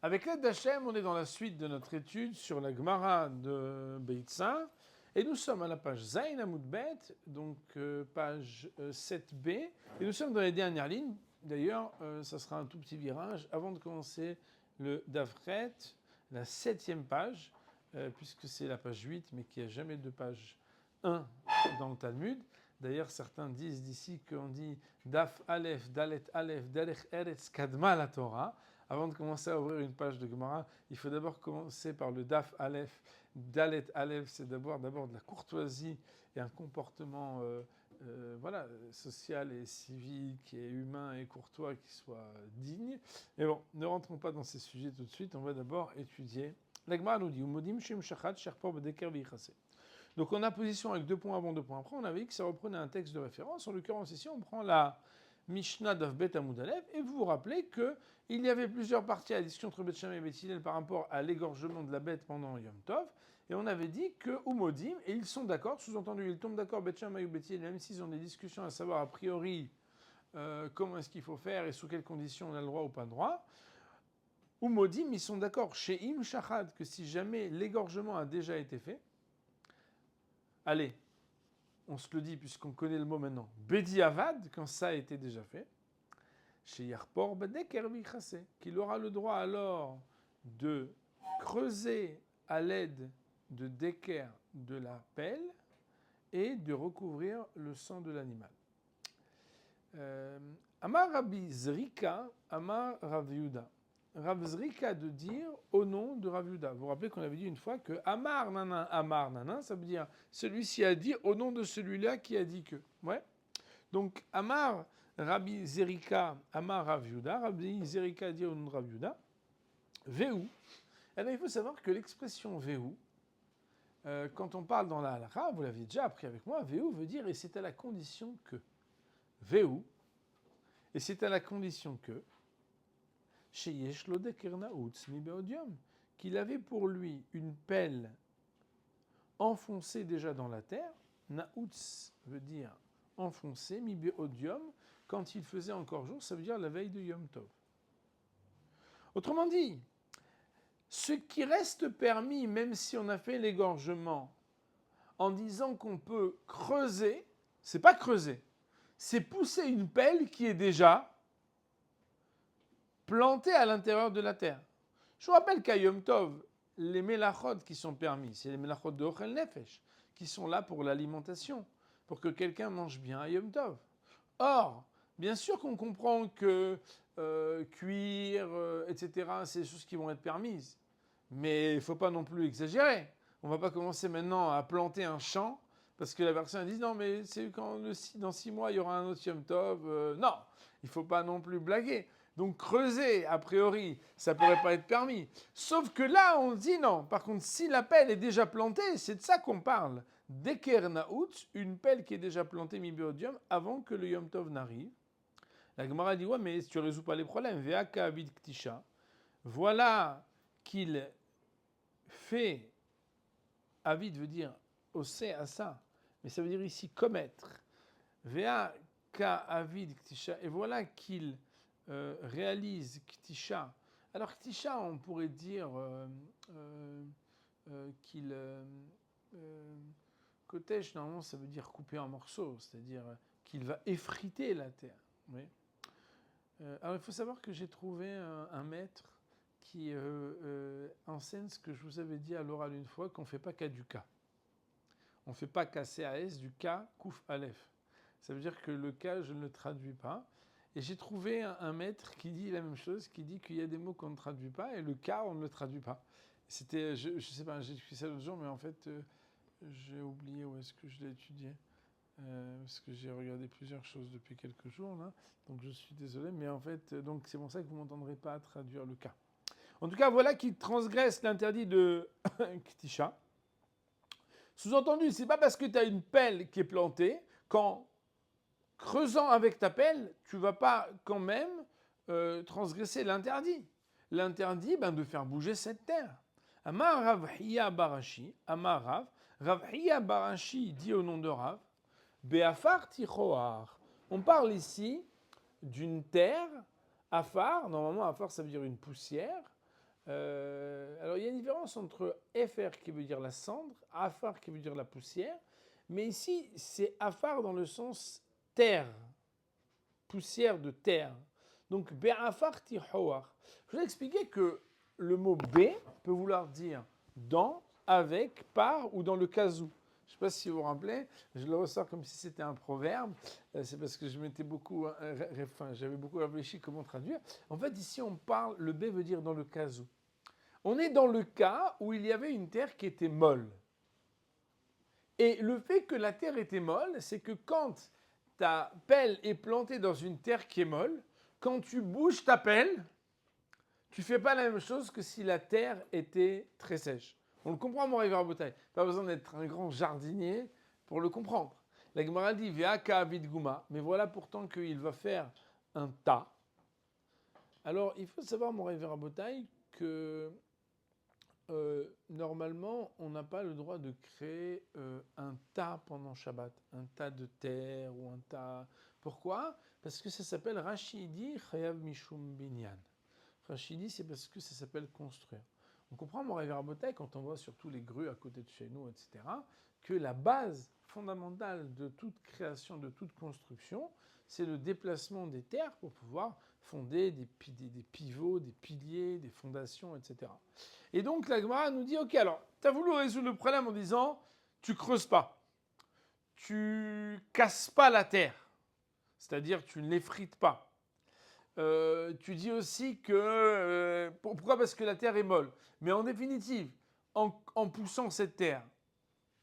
Avec l'aide d'Hachem, on est dans la suite de notre étude sur la Gemara de Beitza. Et nous sommes à la page Zayin Amoud Bet, donc page 7b. Et nous sommes dans les dernières lignes. D'ailleurs, ça sera un tout petit virage avant de commencer le Davret, la 7e page, puisque c'est la page 8, mais qu'il n'y a jamais de page 1 dans le Talmud. D'ailleurs, certains disent d'ici qu'on dit Daf Aleph, Dalet Aleph, Derech Eretz Kadma la Torah. Avant de commencer à ouvrir une page de Gemara, il faut d'abord commencer par le Daf Aleph. Dalet Aleph, c'est d'abord de la courtoisie et un comportement social et civique et humain et courtois qui soit digne. Mais bon, ne rentrons pas dans ces sujets tout de suite. On va d'abord étudier. La Gemara nous dit Umodim Shem Shachat Sherpor Bedeker Vichase. Donc on a position avec 2 points avant, 2 points après. On avait dit que ça reprenait un texte de référence. En l'occurrence ici, on prend la Mishnah d'Avbet Amoud Aleph, et vous vous rappelez qu'il y avait plusieurs parties à la discussion entre Beth Shammai et Beth Hillel par rapport à l'égorgement de la bête pendant Yom Tov, et on avait dit que Umodim, et ils sont d'accord, sous-entendu ils tombent d'accord Beth Shammai ou Beth Hillel, même s'ils ont des discussions à savoir a priori comment est-ce qu'il faut faire et sous quelles conditions on a le droit ou pas le droit. Umodim, ils sont d'accord chez Im Shachad que si jamais l'égorgement a déjà été fait, allez, on se le dit puisqu'on connaît le mot maintenant, Bedi Avad, quand ça a été déjà fait, chez Yarpor Badeker Vichase, qu'il aura le droit alors de creuser à l'aide de Deker de la pelle et de recouvrir le sang de l'animal. Amar Rabbi Zrika, Amar Rav Yehuda. Rav Zrika de dire au nom de Rav Yehuda. Vous vous rappelez qu'on avait dit une fois que Amar Nanin, ça veut dire celui-ci a dit au nom de celui-là qui a dit que. Ouais. Donc Amar Rabbi Zerika, Amar Rav Yehuda. Rabbi Zerika dit au nom de Rav Yehuda. Vehu. Alors il faut savoir que l'expression Vehu, quand on parle dans la halakha, vous l'aviez déjà appris avec moi, Vehu veut dire et c'est à la condition que. Vehu. Et c'est à la condition que qu'il avait pour lui une pelle enfoncée déjà dans la terre. Naoutz veut dire enfoncé, mi beodium, quand il faisait encore jour, ça veut dire la veille de Yom Tov. Autrement dit, ce qui reste permis, même si on a fait l'égorgement, en disant qu'on peut creuser, c'est pas creuser, c'est pousser une pelle qui est déjà plantée à l'intérieur de la terre. Je vous rappelle qu'à Yom Tov, les melachot qui sont permis, c'est les melachot de Ochel Nefesh, qui sont là pour l'alimentation, pour que quelqu'un mange bien à Yom Tov. Or, bien sûr qu'on comprend que cuire, etc., c'est des choses qui vont être permises. Mais il ne faut pas non plus exagérer. On ne va pas commencer maintenant à planter un champ parce que la personne dit non, mais c'est quand dans 6 mois, il y aura un autre Yom Tov. Non, il ne faut pas non plus blaguer. Donc creuser, a priori, ça ne pourrait pas être permis. Sauf que là, on dit non. Par contre, si la pelle est déjà plantée, c'est de ça qu'on parle. Deker naout, une pelle qui est déjà plantée mi-biodium avant que le Yom Tov n'arrive. La Gemara dit ouais, mais tu ne résous pas les problèmes. Veaka avid ktisha. Voilà qu'il fait. Avid veut dire osé à ça, mais ça veut dire ici commettre. Veaka avid ktisha. Et voilà qu'il réalise Ktisha. Alors Ktisha, on pourrait dire qu'il Kotesh, normalement, ça veut dire couper en morceaux, c'est-à-dire qu'il va effriter la terre. Oui. Alors il faut savoir que j'ai trouvé un maître qui enseigne ce que je vous avais dit à l'oral une fois, qu'on ne fait pas qu'à du K. On ne fait pas KCAS, du K, Kouf Aleph. Ça veut dire que le K, je ne le traduis pas. Et j'ai trouvé un maître qui dit la même chose, qui dit qu'il y a des mots qu'on ne traduit pas, et le cas, on ne le traduit pas. C'était, je ne sais pas, j'ai étudié ça l'autre jour, mais en fait, j'ai oublié où est-ce que je l'ai étudié. Parce que j'ai regardé plusieurs choses depuis quelques jours, là. Donc je suis désolé, mais en fait, donc c'est pour ça que vous ne m'entendrez pas traduire le cas. En tout cas, voilà qui transgresse l'interdit de Ktisha. Sous-entendu, c'est pas parce que tu as une pelle qui est plantée, qu'en creusant avec ta pelle, tu ne vas pas quand même transgresser l'interdit. L'interdit, de faire bouger cette terre. Amar Rav Hiya Barashi, Amar Rav Hiya Barashi dit au nom de Rav, Be'afar Tichoar. On parle ici d'une terre, Afar, normalement Afar ça veut dire une poussière, Alors il y a une différence entre Efer qui veut dire la cendre, Afar qui veut dire la poussière, mais ici c'est Afar dans le sens terre, poussière de terre. Donc Be'afar tihawar. Je vous ai expliqué que le mot B peut vouloir dire dans, avec, par ou dans le cas où. Je ne sais pas si vous vous rappelez, je le ressors comme si c'était un proverbe. C'est parce que j'avais beaucoup réfléchi comment traduire. En fait, ici, on parle, le B veut dire dans le cas où. On est dans le cas où il y avait une terre qui était molle. Et le fait que la terre était molle, c'est que quand ta pelle est plantée dans une terre qui est molle, quand tu bouges ta pelle, tu ne fais pas la même chose que si la terre était très sèche. On le comprend, mon rivière Botaï. Pas besoin d'être un grand jardinier pour le comprendre. La Gemara dit Ve'aka avid guma, mais voilà pourtant qu'il va faire un tas. Alors, il faut savoir, mon rivière Botaï, que normalement, on n'a pas le droit de créer un tas pendant Shabbat, un tas de terre ou un tas. Pourquoi? Parce que ça s'appelle Rachidi Chayav Mishum Binyan. Rachidi, c'est parce que ça s'appelle construire. On comprend, mon rêve Rabotai, quand on voit surtout les grues à côté de chez nous, etc., que la base fondamentale de toute création, de toute construction, c'est le déplacement des terres pour pouvoir fonder des pivots, des piliers, des fondations, etc. Et donc la Gemara nous dit, ok, alors, tu as voulu résoudre le problème en disant, tu creuses pas, tu casses pas la terre, c'est-à-dire tu ne l'effrites pas. Tu dis aussi que... pourquoi? Parce que la terre est molle. Mais en définitive, en poussant cette terre,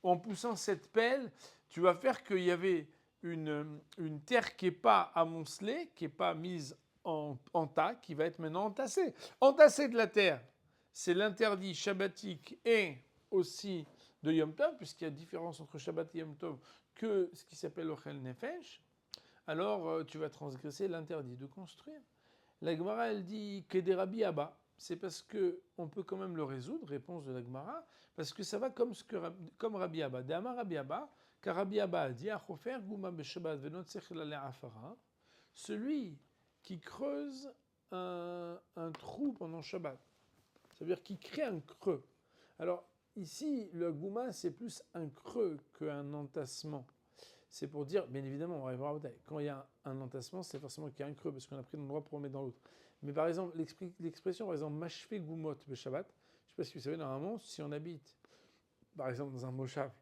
en poussant cette pelle, tu vas faire qu'il y avait une terre qui n'est pas amoncelée, qui n'est pas mise en tas, qui va être maintenant entassée. Entasser de la terre, c'est l'interdit shabbatique et aussi de Yom Tov, puisqu'il y a différence entre Shabbat et Yom Tov que ce qui s'appelle Ochel Nefesh. Alors tu vas transgresser l'interdit de construire. La Gemara, elle dit que des Rabbi Abba. C'est parce qu'on peut quand même le résoudre, réponse de la Gemara, parce que ça va comme Rabbi Abba. D'Ama Rabbi Abba, car Rabbi Abba a dit Achofer guma beshabbat venot sechel afara. Celui qui creuse un trou pendant Shabbat, ça veut dire qu'il crée un creux. Alors ici, le gouma, c'est plus un creux qu'un entassement. C'est pour dire, bien évidemment, on va voir, quand il y a un entassement, c'est forcément qu'il y a un creux, parce qu'on a pris l'endroit pour le mettre dans l'autre. Mais par exemple, l'expression, par exemple, mashfe gumot be Shabbat, je ne sais pas si vous savez, normalement, si on habite, par exemple, dans un moshav,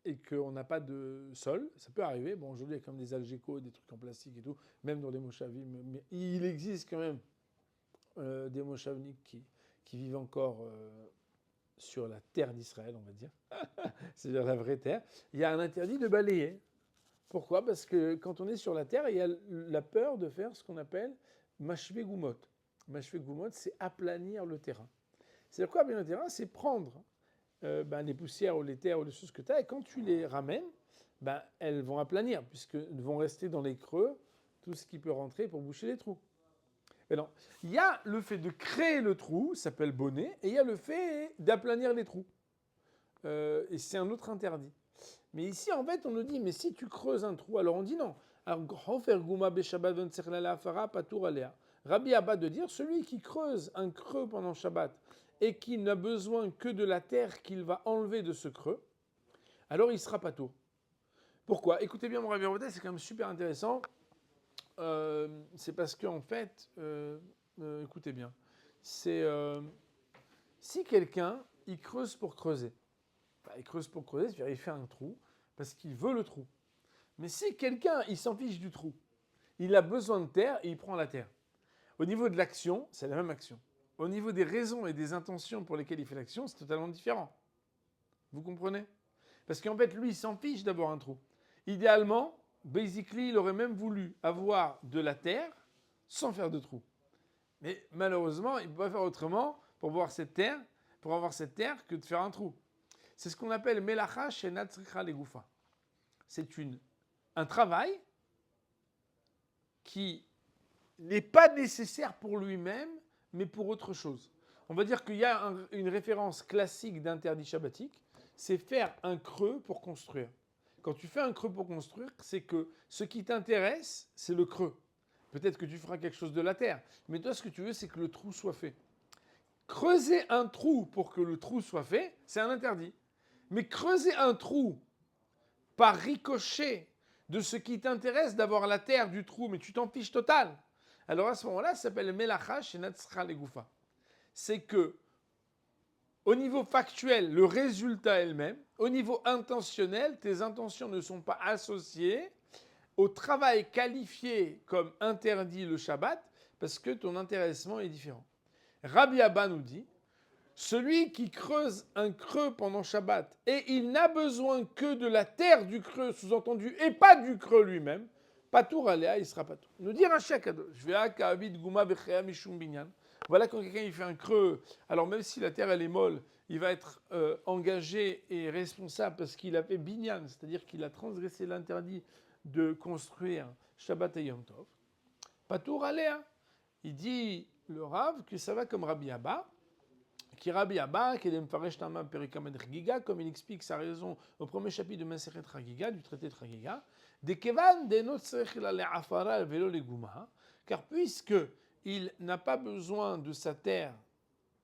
et qu'on n'a pas de sol, ça peut arriver. Bon, aujourd'hui, il y a comme des algécos, des trucs en plastique et tout, même dans les moshavim, mais il existe quand même des moshavniks qui vivent encore sur la terre d'Israël, on va dire, c'est-à-dire la vraie terre. Il y a un interdit de balayer. Pourquoi? Parce que quand on est sur la terre, il y a la peur de faire ce qu'on appelle mashve gumot. Mashve gumot, c'est aplanir le terrain. C'est-à-dire quoi, aplanir le terrain? C'est prendre les poussières ou les terres ou les choses que tu as, et quand tu les ramènes, elles vont aplanir, puisqu'elles vont rester dans les creux tout ce qui peut rentrer pour boucher les trous. Mais non, il y a le fait de créer le trou, ça s'appelle bonnet, et il y a le fait d'aplanir les trous. Et c'est un autre interdit. Mais ici, en fait, on nous dit, mais si tu creuses un trou, alors on dit non. Rabbi Abba de dire, celui qui creuse un creux pendant Shabbat et qui n'a besoin que de la terre qu'il va enlever de ce creux, alors il sera patour. Pourquoi? Écoutez bien mon Rabbi Abba, c'est quand même super intéressant. C'est parce qu'en fait, écoutez bien, c'est si quelqu'un, il creuse pour creuser, il creuse pour creuser, c'est-à-dire il fait un trou parce qu'il veut le trou. Mais si quelqu'un, il s'en fiche du trou, il a besoin de terre et il prend la terre. Au niveau de l'action, c'est la même action. Au niveau des raisons et des intentions pour lesquelles il fait l'action, c'est totalement différent. Vous comprenez? Parce qu'en fait, lui, il s'en fiche d'avoir un trou. Idéalement, basically, il aurait même voulu avoir de la terre sans faire de trou. Mais malheureusement, il ne peut pas faire autrement pour avoir cette terre que de faire un trou. C'est ce qu'on appelle melacha shenat tzricha legoufa. C'est un travail qui n'est pas nécessaire pour lui-même, mais pour autre chose. On va dire qu'il y a une référence classique d'interdit shabbatique, c'est faire un creux pour construire. Quand tu fais un creux pour construire, c'est que ce qui t'intéresse, c'est le creux. Peut-être que tu feras quelque chose de la terre, mais toi, ce que tu veux, c'est que le trou soit fait. Creuser un trou pour que le trou soit fait, c'est un interdit. Mais creuser un trou par ricochet de ce qui t'intéresse d'avoir la terre du trou, mais tu t'en fiches total. Alors à ce moment-là, ça s'appelle Melacha Shenatzra Legoufa. C'est que, au niveau factuel, le résultat est le même. Au niveau intentionnel, tes intentions ne sont pas associées au travail qualifié comme interdit le Shabbat, parce que ton intéressement est différent. Rabbi Abba nous dit, celui qui creuse un creux pendant Shabbat et il n'a besoin que de la terre du creux, sous-entendu, et pas du creux lui-même, Patour aléa, il sera patour. Nous dire un chakadosh, je vais à Ka'avid Gouma Bechea Mishum Binyan. Voilà quand quelqu'un il fait un creux, alors même si la terre elle est molle, il va être engagé et responsable parce qu'il a fait Binyan, c'est-à-dire qu'il a transgressé l'interdit de construire Shabbat et Yom Tov. Patour aléa. Il dit le Rav que ça va comme Rabbi Abba, qui Rabbi Abba, qui est le Mfaresh Tamam Perikamed Chagiga, comme il explique sa raison au premier chapitre de Masechet Chagiga, du traité de Chagiga, de Kevan de Notzech la le'afara velo leguma, car puisque il n'a pas besoin de sa terre,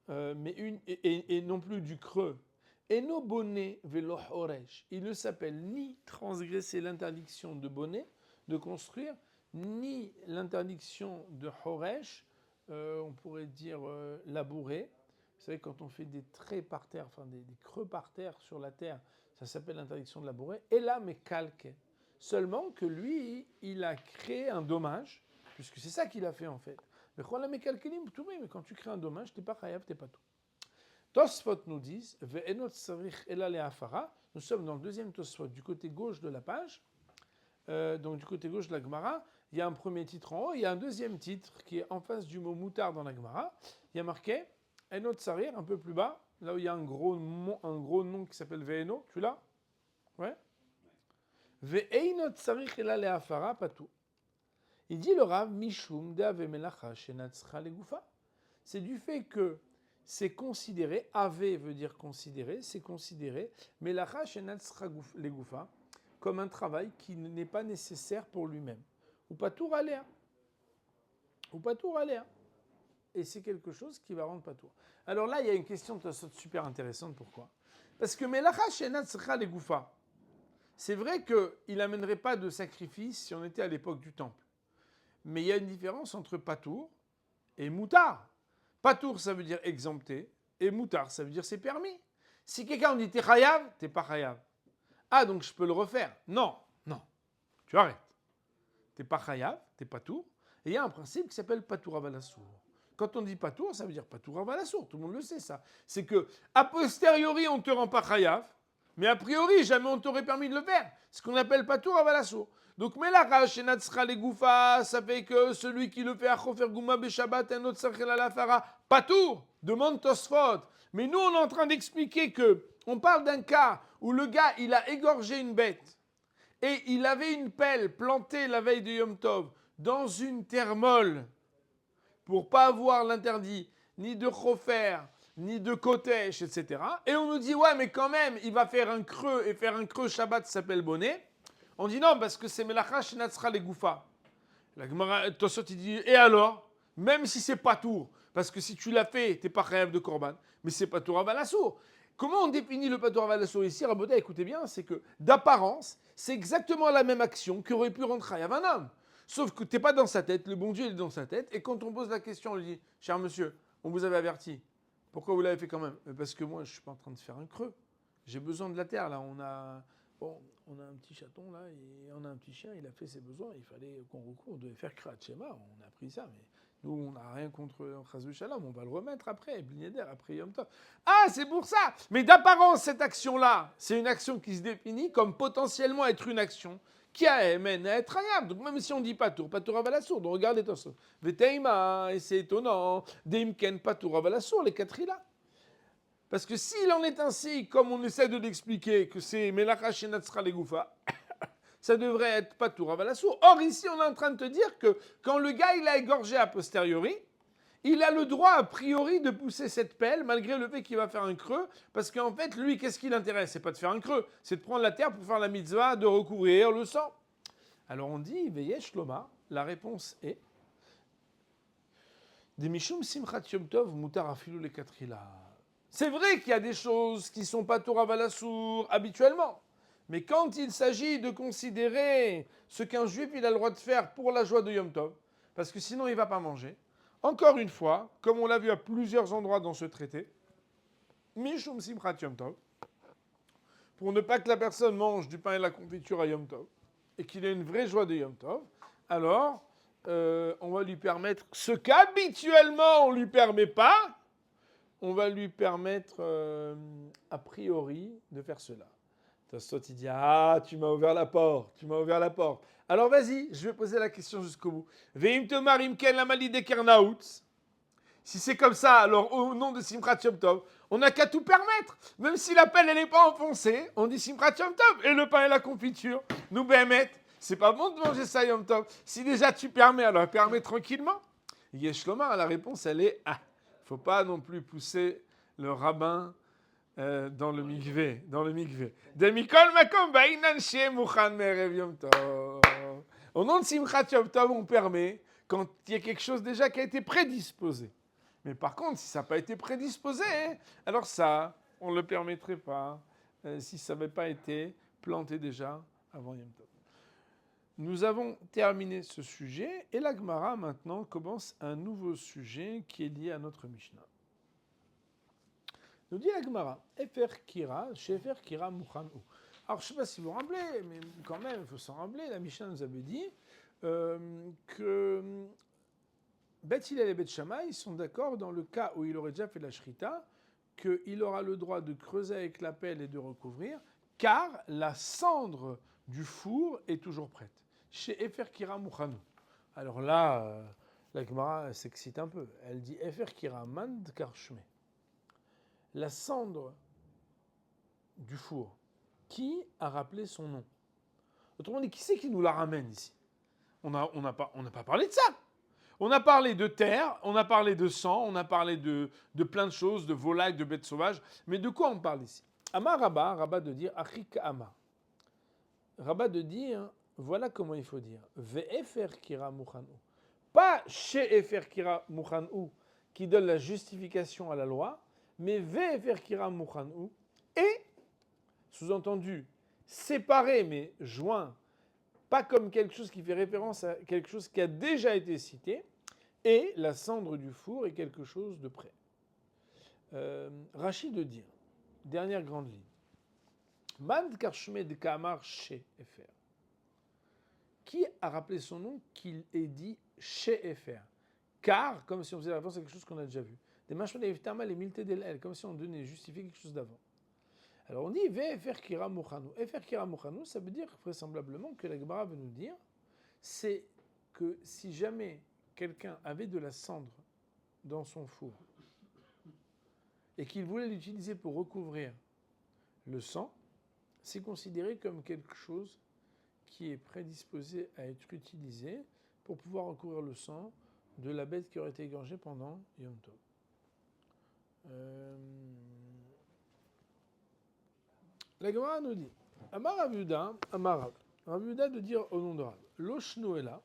et non plus du creux, et no bonnet velo horesh, il ne s'appelle ni transgresser l'interdiction de bonnet, de construire, ni l'interdiction de horesh, on pourrait dire labourer. Vous savez, quand on fait des traits par terre, enfin des creux par terre sur la terre, ça s'appelle l'interdiction de labourer. Et là, mais calque. Seulement que lui, il a créé un dommage, puisque c'est ça qu'il a fait en fait. Mais quand tu crées un dommage, t'es pas chayav, t'es pas tout. Tosfot nous disent, nous sommes dans le deuxième Tosfot, du côté gauche de la page, donc du côté gauche de la Gemara. Il y a un premier titre en haut, il y a un deuxième titre qui est en face du mot moutar dans la Gemara. Il y a marqué Enot Sarir, un peu plus bas, là où il y a un gros nom qui s'appelle Ve'eno, tu l'as? Ouais. Ve'enot Sarir ela le'afara patou. Il dit le Rav, Mishum de'ave melacha shenatzcha legoufa. C'est du fait que c'est considéré, ave veut dire considérer, c'est considéré, melacha shenatzcha legoufa, comme un travail qui n'est pas nécessaire pour lui-même. Ou patour aléa. Ou patour aléa. Et c'est quelque chose qui va rendre patour. Alors là, il y a une question super intéressante. Pourquoi? Parce que Melacha Shenat Sera les Goufa, c'est vrai qu'il n'amènerait pas de sacrifice si on était à l'époque du temple. Mais il y a une différence entre patour et moutar. Patour, ça veut dire exempté, et moutar, ça veut dire c'est permis. Si quelqu'un dit t'es chayav, t'es pas chayav. Ah, donc je peux le refaire. Non, tu arrêtes. T'es pas chayav, t'es patour. Et il y a un principe qui s'appelle patour avalassour. Quand on dit patour, ça veut dire patour avalassour. Tout le monde le sait, ça. C'est que, a posteriori, on ne te rend pas chayav, mais a priori, jamais on t'aurait permis de le faire. C'est ce qu'on appelle patour avalassour. Donc, melacha shenatzra legoufa, ça fait que celui qui le fait à chofer gouma beshabbat, un autre sachel alafara, patour, demande Tosfot. Mais nous, on est en train d'expliquer que, on parle d'un cas où le gars, il a égorgé une bête, et il avait une pelle plantée la veille de Yom Tov dans une terre molle, pour pas avoir l'interdit ni de chofer, ni de kotesh, etc. Et on nous dit, ouais, mais quand même, il va faire un creux, et faire un creux Shabbat s'appelle bonnet. On dit non, parce que c'est melacha shenatzra legoufa. La Gemara, Tosot, il dit, et alors? Même si c'est pas tour, parce que si tu l'as fait, t'es pas chayav de korban, mais c'est pas tour avalassour. Comment on définit le patour avalassour ici? Raboda, écoutez bien, c'est que d'apparence, c'est exactement la même action qu'aurait pu rendre chayav un homme. Sauf que tu n'es pas dans sa tête, le bon Dieu est dans sa tête, et quand on pose la question, on lui dit, cher monsieur, on vous avait averti, pourquoi vous l'avez fait quand même? Parce que moi, je ne suis pas en train de faire un creux. J'ai besoin de la terre, là. On a un petit chaton, là, et on a un petit chien, il a fait ses besoins, il fallait qu'on recourt, on devait faire Krat Shema, on a pris ça, mais nous, on n'a rien contre Chazou Shalom, on va le remettre après, Blinéder, après Yom Tov. Ah, c'est pour ça! Mais d'apparence, cette action-là, c'est une action qui se définit comme potentiellement être une action qui amène à être hayab. Donc même si on dit patour avalassour, donc regardez tout ça. Veteima, et c'est étonnant, deimken patour avalassour, les quatre là. Parce que s'il en est ainsi, comme on essaie de l'expliquer, que c'est melacha shenatzra legoufa, ça devrait être patour avalassour. Or ici, on est en train de te dire que quand le gars il a égorgé a posteriori, il a le droit a priori de pousser cette pelle malgré le fait qu'il va faire un creux, parce qu'en fait, lui, qu'est-ce qui l'intéresse? C'est pas de faire un creux, c'est de prendre la terre pour faire la mitzvah, de recouvrir le sang. Alors on dit, Veyesh Loma, la réponse est Des Mishum Simchat Yom Tov, Mutar Afilu le Katrila. C'est vrai qu'il y a des choses qui ne sont pas Torah Valassour habituellement. Mais quand il s'agit de considérer ce qu'un juif il a le droit de faire pour la joie de Yom Tov, parce que sinon il ne va pas manger, encore une fois, comme on l'a vu à plusieurs endroits dans ce traité, Mishum Simchat Yom Tov, pour ne pas que la personne mange du pain et la confiture à Yom Tov, et qu'il ait une vraie joie de Yom Tov, alors on va lui permettre ce qu'habituellement on ne lui permet pas, on va lui permettre a priori de faire cela. Tosot, il dit, ah, tu m'as ouvert la porte, tu m'as ouvert la porte. Alors vas-y, je vais poser la question jusqu'au bout. Veim tomar imken la mali de kernaout. Si c'est comme ça, alors au nom de Simchat Yom Tov, on n'a qu'à tout permettre. Même si la pelle, elle n'est pas enfoncée, on dit Simchat Yom Tov. Et le pain et la confiture, nous bémet. C'est pas bon de manger ça Yom Tov. Si déjà tu permets, alors permets tranquillement. Yeshlomar, la réponse, elle est, ah, faut pas non plus pousser le rabbin dans le mikvé, De mikol makom ba'inan sheh mukhan me'erev Yom Tov. Au nom de Simchat Yom Tov, on permet quand il y a quelque chose déjà qui a été prédisposé. Mais par contre, si ça n'a pas été prédisposé, alors ça, on ne le permettrait pas si ça n'avait pas été planté déjà avant Yom Tov. Nous avons terminé ce sujet et la Gemara maintenant commence un nouveau sujet qui est lié à notre Mishnah. Nous dit la Gemara, Efer Kira, chez Efer Kira Mukhan Ou. Alors je ne sais pas si vous vous rappelez, mais quand même, il faut s'en rappeler, la Mishnah nous avait dit que Beth Hillel et Beth Shammai, ils sont d'accord dans le cas où il aurait déjà fait la shrita, qu'il aura le droit de creuser avec la pelle et de recouvrir, car la cendre du four est toujours prête. Chez Efer Kira Mukhan Ou. Alors là, la Gemara s'excite un peu. Elle dit Efer Kira Mand Karshme. La cendre du four, qui a rappelé son nom? Autrement dit, qui c'est qui nous la ramène ici? On n'a pas parlé de ça. On a parlé de terre, on a parlé de sang, on a parlé de plein de choses, de volailles, de bêtes sauvages. Mais de quoi on parle ici? Amar Rabba, Rabba de dire Achik Ama. Rabba de dire, voilà comment il faut dire. Ve'efer Kira Mukhan Ou. Pas chez Efer Kira Mukhan Ou, qui donne la justification à la loi, mais Ve'efer Kira Mukhan Ou, et, sous-entendu, séparé mais joint, pas comme quelque chose qui fait référence à quelque chose qui a déjà été cité, et la cendre du four est quelque chose de près. Rachid de dire, dernière grande ligne, Mand Karshme de Kamar chez Efer. Qui a rappelé son nom qu'il est dit chez Efer? Car, comme si on faisait la référence à quelque chose qu'on a déjà vu. Des machines et milte del, comme si on donnait justifier quelque chose d'avant. Alors on dit Ve'efer Kira Mukhan Ou. Efer Kira Mukhan Ou, ça veut dire vraisemblablement que la Gemara veut nous dire, c'est que si jamais quelqu'un avait de la cendre dans son four et qu'il voulait l'utiliser pour recouvrir le sang, c'est considéré comme quelque chose qui est prédisposé à être utilisé pour pouvoir recouvrir le sang de la bête qui aurait été égorgée pendant Yom Tov. La Gemara nous dit Amar Rav Yehuda, Amar Rav Yehuda de dire au nom de Rav, Loshno est là,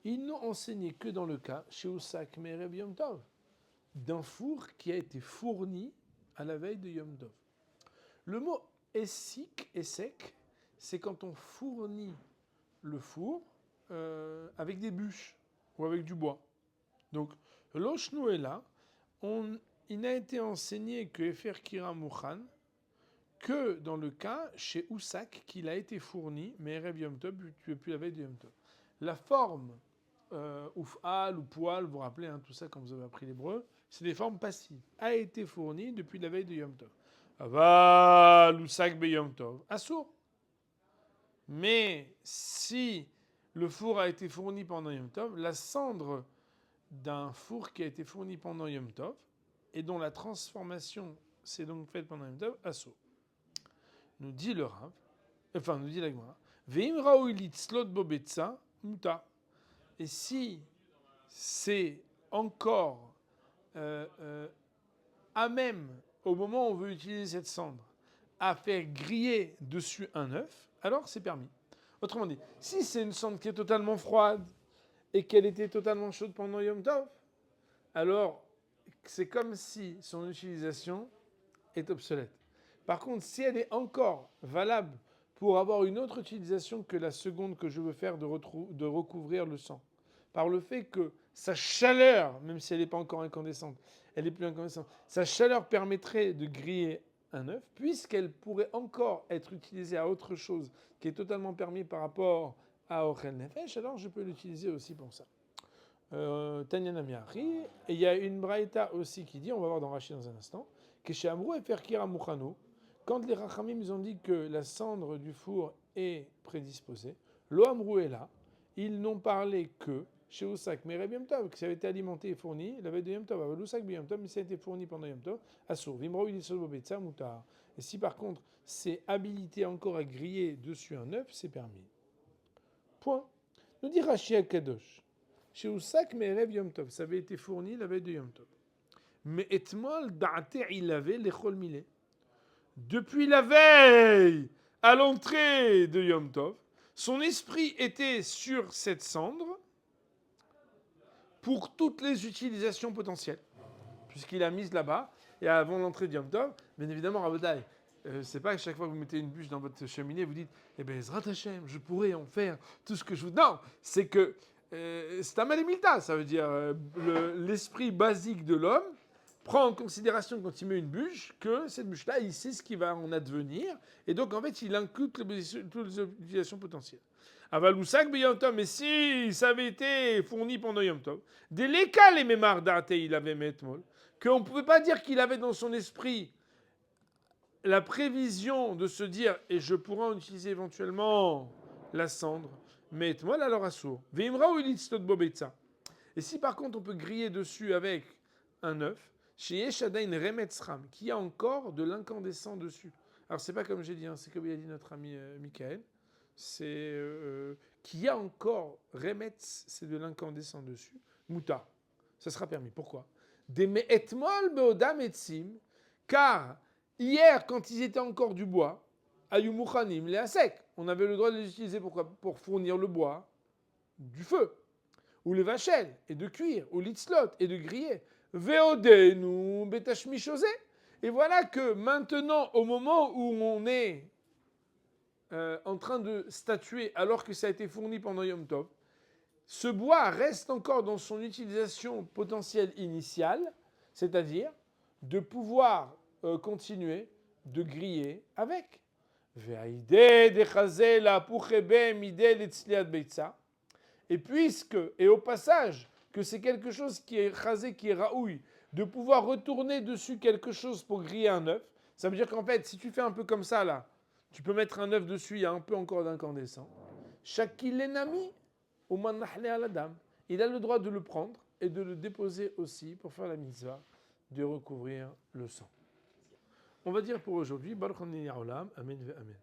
ils n'ont enseigné que dans le cas, chez Usak Merev Yom Tov, d'un four qui a été fourni à la veille de Yom Tov. Le mot essik, essek, c'est quand on fournit le four avec des bûches ou avec du bois. Donc, Loshno est là, il n'a été enseigné que Efer Kira Mukhan que dans le cas chez Usak qu'il a été fourni, mais Erev Yom Tov, depuis la veille de Yom Tov. La forme Uf'al ou Poal, vous vous rappelez, hein, tout ça quand vous avez appris l'hébreu, c'est des formes passives. A été fourni depuis la veille de Yom Tov. Aval Usak be Yom Tov. Assour. Mais si le four a été fourni pendant Yom Tov, la cendre d'un four qui a été fourni pendant Yom Tov et dont la transformation s'est donc faite pendant Yom Tov, assour. Nous dit le Rav, nous dit la Gemara, Ve'im raoui litzlot bo betza muta. Et si c'est encore à même, au moment où on veut utiliser cette cendre, à faire griller dessus un œuf, alors c'est permis. Autrement dit, si c'est une cendre qui est totalement froide et qu'elle était totalement chaude pendant Yom Tov, alors c'est comme si son utilisation est obsolète. Par contre, si elle est encore valable pour avoir une autre utilisation que la seconde que je veux faire de recouvrir le sang, par le fait que sa chaleur, même si elle n'est pas encore incandescente, elle est plus incandescente, sa chaleur permettrait de griller un œuf, puisqu'elle pourrait encore être utilisée à autre chose qui est totalement permis par rapport à Ochel Nefesh, alors je peux l'utiliser aussi pour ça. Tanya Namiachi, et il y a une braïta aussi qui dit, on va voir dans Rashi dans un instant, que chez Amrou et Ferkira Mouchano, quand les Rachamim ils ont dit que la cendre du four est prédisposée, lo Amrou est là, ils n'ont parlé que chez Osak, mais Reb Yom Tov, que ça avait été alimenté et fourni la veille de Yom Tov, avec Osak Yom Tov, mais ça a été fourni pendant Yom Tov, Assour, Vimro Yisod Bobetza Moutar. Et si par contre c'est habilité encore à griller dessus un œuf, c'est permis. Point. Nous dit Rashi Akadosh. Chez Osak, mais Reb Yom Tov, ça avait été fourni la veille de Yom Tov. Mais etmol da'ate il avait l'echol milé. Depuis la veille, à l'entrée de Yom Tov, son esprit était sur cette cendre pour toutes les utilisations potentielles, puisqu'il a mis là-bas, et avant l'entrée de Yom Tov, bien évidemment, Rabotai, c'est pas que chaque fois que vous mettez une bûche dans votre cheminée, vous dites, eh bien, Ezrat Hashem, je pourrais en faire tout ce que je veux. Non, c'est que c'est un malémilta, ça veut dire l'esprit basique de l'homme prend en considération quand il met une bûche que cette bûche-là, il sait ce qui va en advenir, et donc en fait, il inclut toutes les utilisations potentielles. Avaloussak Yom Tov, mais si ça avait été fourni pendant Yom Tov, dès les cas les mémar d'arte, il avait metmol, qu'on ne pouvait pas dire qu'il avait dans son esprit la prévision de se dire, et je pourrais en utiliser éventuellement la cendre, metmol alors assour. Veimra ou ilitstot bobetza. Et si par contre on peut griller dessus avec un œuf, chez Yeshadain Remetzram, qui a encore de l'incandescent dessus. Alors c'est pas comme j'ai dit, hein, c'est comme il a dit notre ami Michael, c'est qui a encore Remetz, c'est de l'incandescent dessus, Mouta. Ça sera permis. Pourquoi? Des me'etmol be'odam etzim, car hier, quand ils étaient encore du bois, ayumuchanim les sec, on avait le droit de les utiliser pour fournir le bois du feu, ou les vachel, et de cuire, ou l'itzlot, et de griller. Veodenu betashmishosé. Et voilà que maintenant, au moment où on est en train de statuer, alors que ça a été fourni pendant Yom Tov, ce bois reste encore dans son utilisation potentielle initiale, c'est-à-dire de pouvoir continuer de griller avec. Et puisque, et au passage, que c'est quelque chose qui est rasé, qui est raouille, de pouvoir retourner dessus quelque chose pour griller un œuf, ça veut dire qu'en fait, si tu fais un peu comme ça là, tu peux mettre un œuf dessus, il y a un peu encore d'incandescent. Shakilenami, au manahle aladam, il a le droit de le prendre et de le déposer aussi pour faire la mitzvah de recouvrir le sang. On va dire pour aujourd'hui, Baruch Olam, Amen ve Amen.